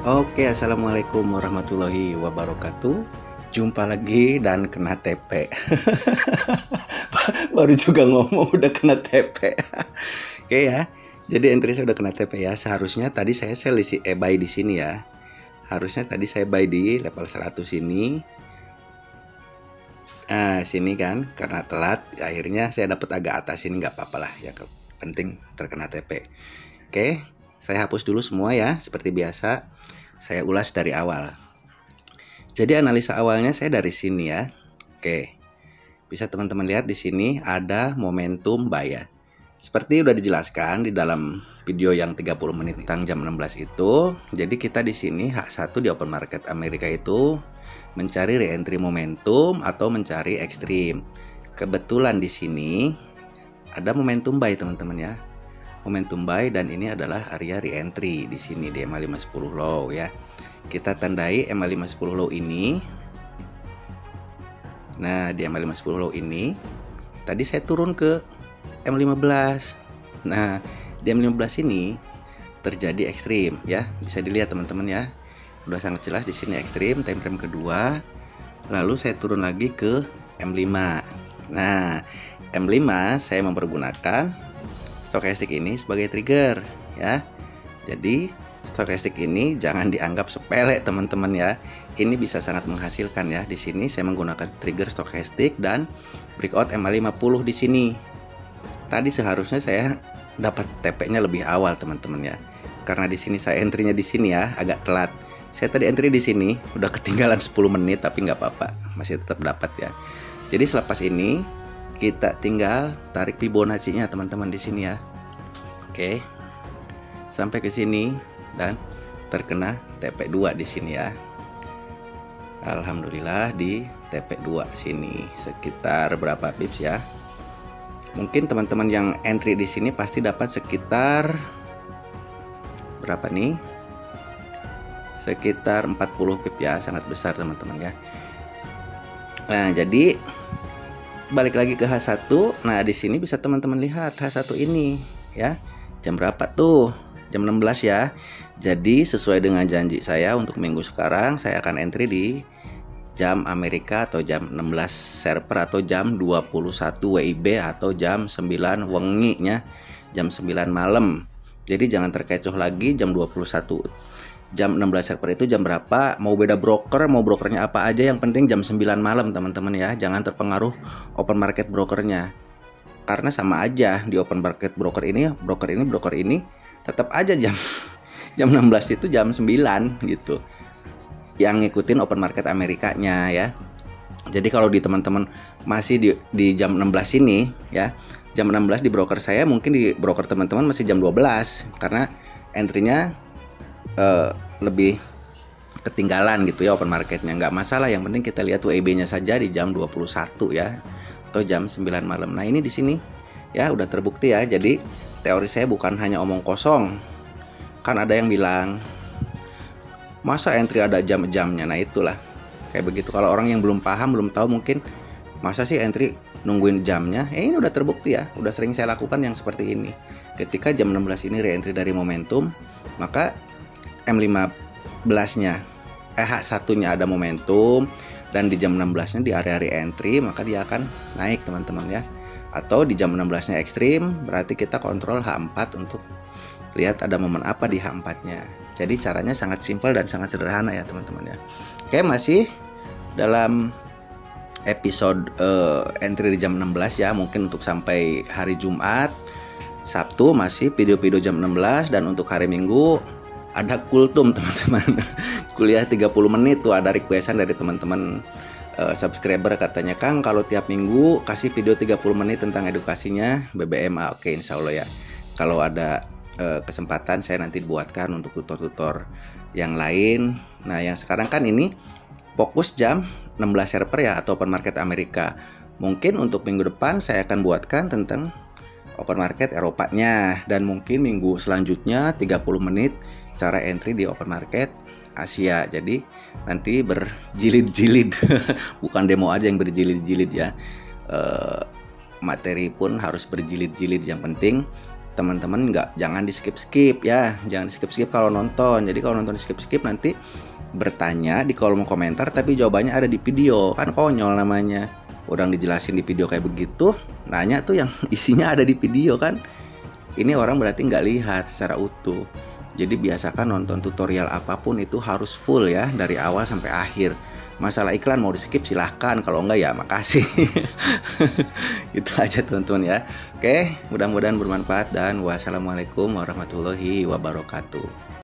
Oke, assalamualaikum warahmatullahi wabarakatuh. Jumpa lagi dan kena TP. Baru juga ngomong udah kena TP. Oke ya. Jadi entry saya udah kena TP ya. Seharusnya tadi saya sell buy di sini ya. Harusnya tadi saya buy di level 100 ini. Sini kan karena telat akhirnya saya dapat agak atas ini, nggak apa-apa lah ya, penting terkena TP. Oke, saya hapus dulu semua ya seperti biasa. Saya ulas dari awal. Jadi analisa awalnya saya dari sini ya. Oke. Bisa teman-teman lihat di sini ada momentum buy ya. Seperti udah dijelaskan di dalam video yang 30 menit tentang jam 16 itu. Jadi kita di sini H1 di open market Amerika itu mencari re-entry momentum atau mencari ekstrim. Kebetulan di sini ada momentum buy teman-teman ya. Momentum buy dan ini adalah area re-entry di sini di MA510 low ya. Kita tandai MA510 low ini. Nah, di MA510 low ini tadi saya turun ke M15. Nah, di M15 ini terjadi ekstrim ya. Bisa dilihat teman-teman ya. Udah sangat jelas di sini ekstrim time frame kedua. Lalu saya turun lagi ke M5. Nah, M5 saya mempergunakan stokastik ini sebagai trigger ya. Jadi stokastik ini jangan dianggap sepele teman-teman ya. Ini bisa sangat menghasilkan ya. Di sini saya menggunakan trigger stokastik dan breakout MA50 di sini. Tadi seharusnya saya dapat TP-nya lebih awal teman-teman ya. Karena di sini saya entry-nya di sini ya, agak telat. Saya tadi entry di sini udah ketinggalan 10 menit tapi nggak apa-apa, masih tetap dapat ya. Jadi selepas ini kita tinggal tarik Fibonacci-nya teman-teman di sini ya. Oke. Sampai ke sini dan terkena TP2 di sini ya. Alhamdulillah di TP2 sini sekitar berapa pips ya? Mungkin teman-teman yang entry di sini pasti dapat sekitar berapa nih? Sekitar 40 pip ya, sangat besar teman-teman ya. Nah, jadi balik lagi ke H1. Nah, di sini bisa teman-teman lihat H1 ini ya. Jam berapa tuh? Jam 16 ya. Jadi sesuai dengan janji saya untuk minggu sekarang saya akan entry di jam Amerika atau jam 16 server atau jam 21 WIB atau jam 9 wenginya, jam 9 malam. Jadi jangan terkecoh lagi jam 21. Jam 16 server itu jam berapa, mau beda broker, mau brokernya apa aja, yang penting jam 9 malam teman-teman ya. Jangan terpengaruh open market brokernya. Karena sama aja di open market broker ini tetap aja jam 16 itu jam 9 gitu. Yang ngikutin open market Amerikanya ya. Jadi kalau di teman-teman masih di jam 16 ini ya, jam 16 di broker saya, mungkin di broker teman-teman masih jam 12 karena entry-nya lebih ketinggalan gitu ya open marketnya. Nggak masalah, yang penting kita lihat WIB nya saja di jam 21 ya atau jam 9 malam. Nah, ini di sini ya udah terbukti ya. Jadi teori saya bukan hanya omong kosong. Kan ada yang bilang masa entry ada jam-jamnya. Nah, itulah kayak begitu. Kalau orang yang belum paham, belum tahu, mungkin masa sih entry nungguin jamnya. Ini udah terbukti ya, udah sering saya lakukan yang seperti ini. Ketika jam 16 ini re-entry dari momentum, maka M15-nya H1-nya ada momentum dan di jam 16-nya di area re-entry, maka dia akan naik teman-teman ya. Atau di jam 16-nya ekstrim, berarti kita kontrol H4 untuk lihat ada momen apa di H4-nya. Jadi caranya sangat simpel dan sangat sederhana ya teman-teman ya. Oke, masih dalam episode entry di jam 16 ya, mungkin untuk sampai hari Jumat. Sabtu masih video-video jam 16, dan untuk hari Minggu ada kultum teman-teman. Kuliah 30 menit tuh, ada requestan dari teman-teman subscriber, katanya Kang kalau tiap minggu kasih video 30 menit tentang edukasinya BBM. Oke, insya Allah ya, kalau ada kesempatan saya nanti buatkan untuk tutor-tutor yang lain. Nah, yang sekarang kan ini fokus jam 16 server ya atau open market Amerika. Mungkin untuk minggu depan saya akan buatkan tentang open market Eropanya, dan mungkin minggu selanjutnya 30 menit cara entry di open market Asia. Jadi nanti berjilid-jilid bukan demo aja yang berjilid-jilid ya, materi pun harus berjilid-jilid. Yang penting teman-teman jangan di skip ya, jangan di skip kalau nonton. Jadi kalau nonton di skip nanti bertanya di kolom komentar tapi jawabannya ada di video, kan konyol namanya. Orang dijelasin di video kayak begitu, nanya tuh yang isinya ada di video kan. Ini orang berarti nggak lihat secara utuh. Jadi biasakan nonton tutorial apapun itu harus full ya, dari awal sampai akhir. Masalah iklan mau di skip silahkan, kalau enggak ya makasih. Itu aja teman-teman ya. Oke, mudah-mudahan bermanfaat dan wassalamualaikum warahmatullahi wabarakatuh.